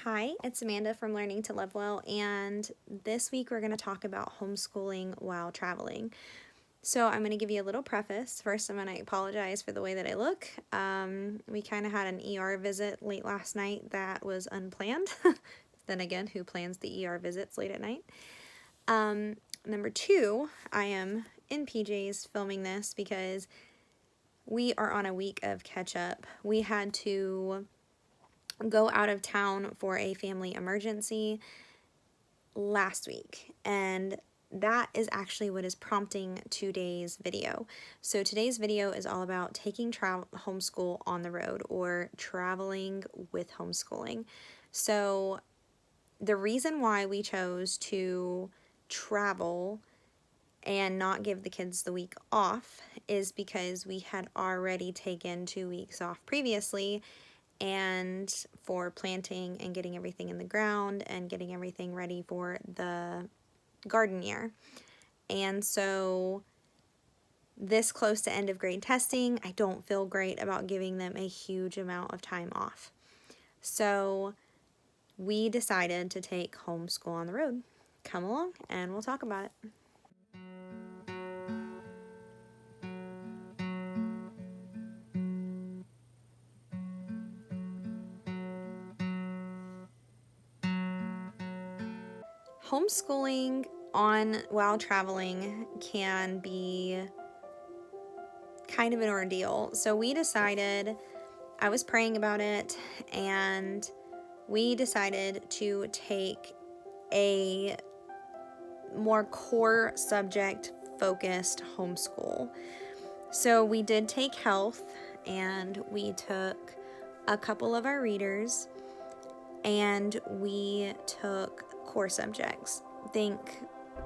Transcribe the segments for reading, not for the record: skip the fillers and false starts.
Hi, it's Amanda from Learning to Live Well, and this week we're going to talk about homeschooling while traveling. So I'm going to give you a little preface. First, I'm going to apologize for the way that I look. We kind of had an ER visit late last night that was unplanned. Then again, who plans the ER visits late at night? Number two, I am in PJs filming this because we are on a week of catch up. We had to go out of town for a family emergency last week, and that is actually what is prompting today's video. So today's video is all about taking homeschool on the road, or traveling with homeschooling. So the reason why we chose to travel and not give the kids the week off is because we had already taken 2 weeks off previously, and for planting and getting everything in the ground and getting everything ready for the garden year. And so this close to end of grade testing, I don't feel great about giving them a huge amount of time off. So we decided to take homeschool on the road. Come along and we'll talk about it. Homeschooling while traveling can be kind of an ordeal. So we decided, I was praying about it, and we decided to take a more core subject focused homeschool. So we did take health, and we took a couple of our readers, and we took core subjects. Think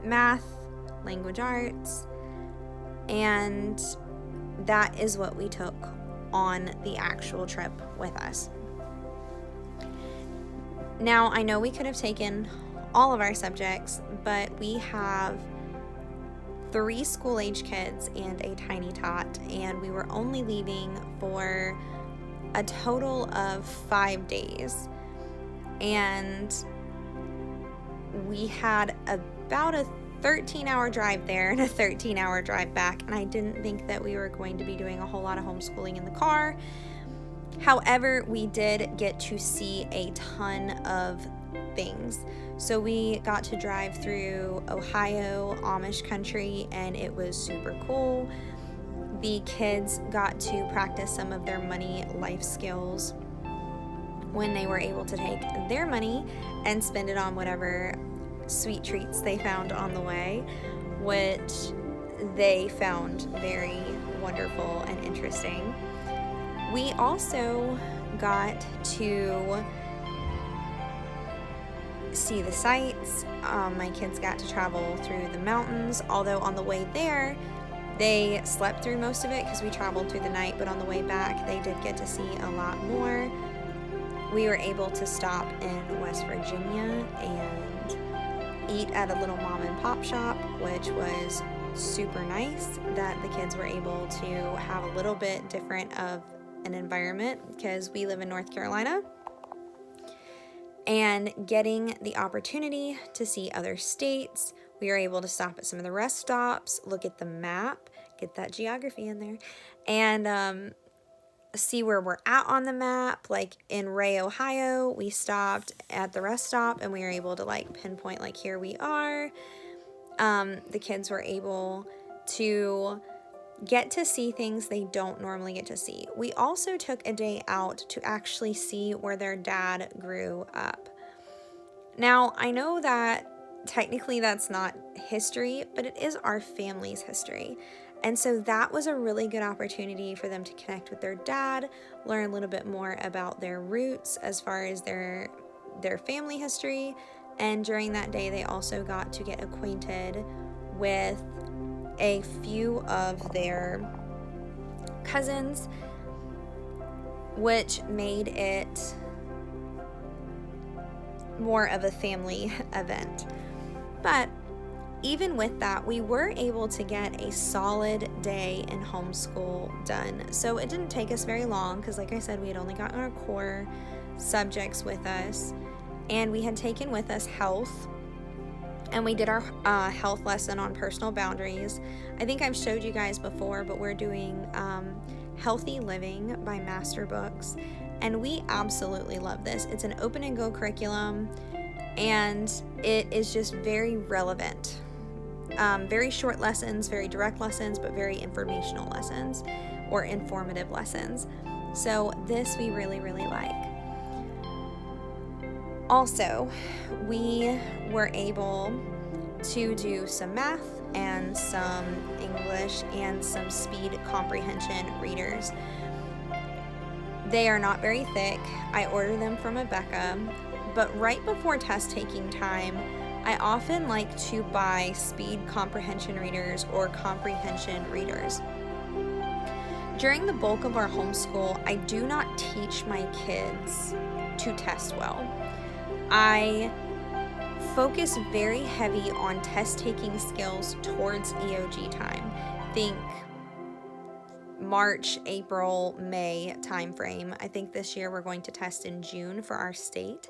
math, language arts, and that is what we took on the actual trip with us. Now, I know we could have taken all of our subjects, but we have 3 school-age kids and a tiny tot, and we were only leaving for a total of 5 days. And we had about a 13-hour drive there and a 13-hour drive back, and I didn't think that we were going to be doing a whole lot of homeschooling in the car. However, we did get to see a ton of things. So we got to drive through Ohio, Amish country, and it was super cool. The kids got to practice some of their money life skills when they were able to take their money and spend it on whatever sweet treats they found on the way, which they found very wonderful and interesting. We also got to see the sights. My kids got to travel through the mountains, although on the way there they slept through most of it because we traveled through the night, but on the way back they did get to see a lot more. We were able to stop in West Virginia and eat at a little mom and pop shop, which was super nice that the kids were able to have a little bit different of an environment because we live in North Carolina. And getting the opportunity to see other states, we were able to stop at some of the rest stops, look at the map, get that geography in there, and see where we're at on the map. Like in Ray, Ohio, we stopped at the rest stop and we were able to pinpoint here we are. The kids were able to get to see things they don't normally get to see. We also took a day out to actually see where their dad grew up. Now, I know that technically that's not history, but it is our family's history. And so that was a really good opportunity for them to connect with their dad, learn a little bit more about their roots as far as their family history. And during that day, they also got to get acquainted with a few of their cousins, which made it more of a family event. But even with that, we were able to get a solid day in homeschool done. So it didn't take us very long because, like I said, we had only gotten our core subjects with us. and we had taken with us health, and we did our health lesson on personal boundaries. I think I've showed you guys before, but we're doing Healthy Living by Master Books, and we absolutely love this. It's an open and go curriculum, and it is just very relevant. Very short lessons, very direct lessons, but very informational lessons or informative lessons. So this we really, really like. Also, we were able to do some math and some English and some speed comprehension readers. They are not very thick. I order them from Rebecca, but right before test taking time, I often like to buy speed comprehension readers or comprehension readers. During the bulk of our homeschool, I do not teach my kids to test well. I focus very heavy on test taking skills towards EOG time. Think March, April, May timeframe. I think this year we're going to test in June for our state.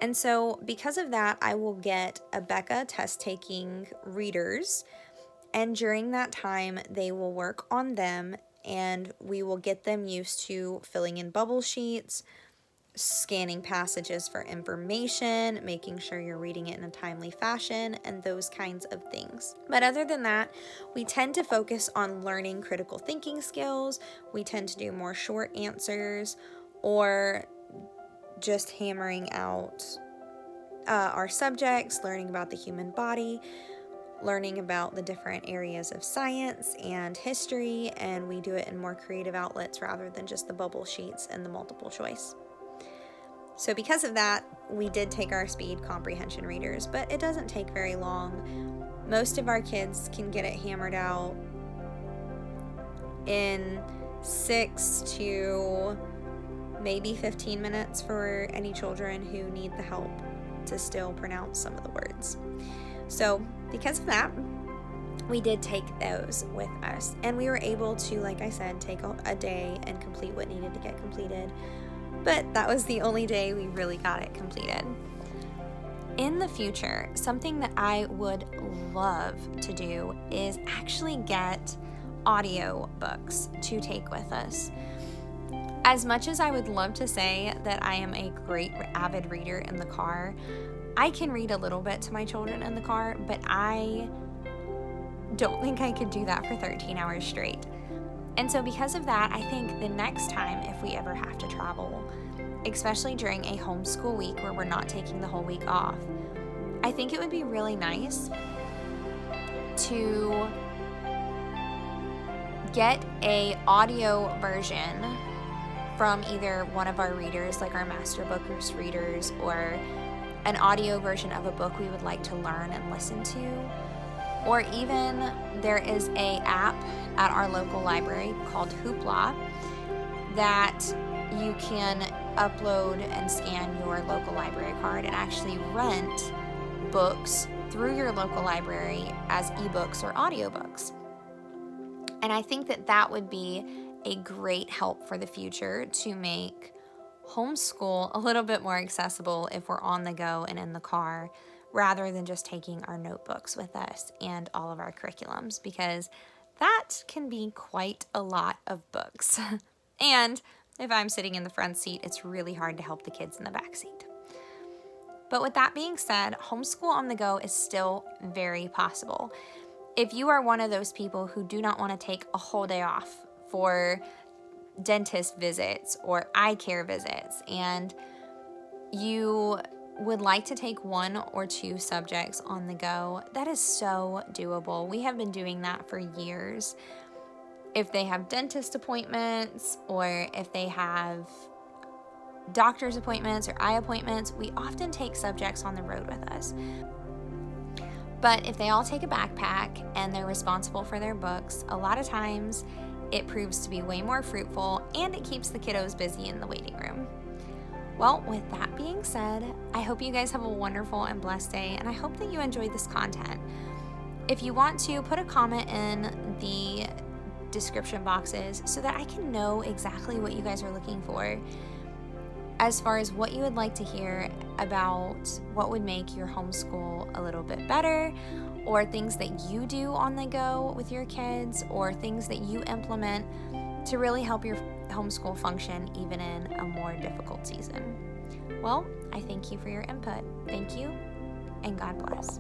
And so because of that, I will get Rebecca test taking readers, and during that time they will work on them, and we will get them used to filling in bubble sheets, scanning passages for information, making sure you're reading it in a timely fashion, and those kinds of things. But other than that, we tend to focus on learning critical thinking skills. We tend to do more short answers, or just hammering out our subjects, learning about the human body, learning about the different areas of science and history, and we do it in more creative outlets rather than just the bubble sheets and the multiple choice. So because of that, we did take our speed comprehension readers, but it doesn't take very long. Most of our kids can get it hammered out in 6 to maybe 15 minutes for any children who need the help to still pronounce some of the words. So because of that, we did take those with us, and we were able to, like I said, take a day and complete what needed to get completed. But that was the only day we really got it completed. In the future, something that I would love to do is actually get audio books to take with us. As much as I would love to say that I am a great avid reader in the car, I can read a little bit to my children in the car, but I don't think I could do that for 13 hours straight. And so because of that, I think the next time, if we ever have to travel, especially during a homeschool week where we're not taking the whole week off, I think it would be really nice to get an audio version from either one of our readers, like our Master Bookers readers, or an audio version of a book we would like to learn and listen to. Or even there is an app at our local library called Hoopla that you can upload and scan your local library card and actually rent books through your local library as ebooks or audiobooks. And I think that that would be a great help for the future to make homeschool a little bit more accessible if we're on the go and in the car, rather than just taking our notebooks with us and all of our curriculums, because that can be quite a lot of books. And if I'm sitting in the front seat, it's really hard to help the kids in the back seat. But with that being said, homeschool on the go is still very possible. If you are one of those people who do not want to take a whole day off for dentist visits or eye care visits, and you would like to take 1 or 2 subjects on the go, that is so doable. We have been doing that for years. If they have dentist appointments, or if they have doctor's appointments or eye appointments, we often take subjects on the road with us. But if they all take a backpack and they're responsible for their books, a lot of times it proves to be way more fruitful, and it keeps the kiddos busy in the waiting room. Well, with that being said, I hope you guys have a wonderful and blessed day, and I hope that you enjoyed this content. If you want to, put a comment in the description boxes so that I can know exactly what you guys are looking for. as far as what you would like to hear about what would make your homeschool a little bit better, or things that you do on the go with your kids, or things that you implement to really help your homeschool function even in a more difficult season. Well, I thank you for your input. Thank you, and God bless.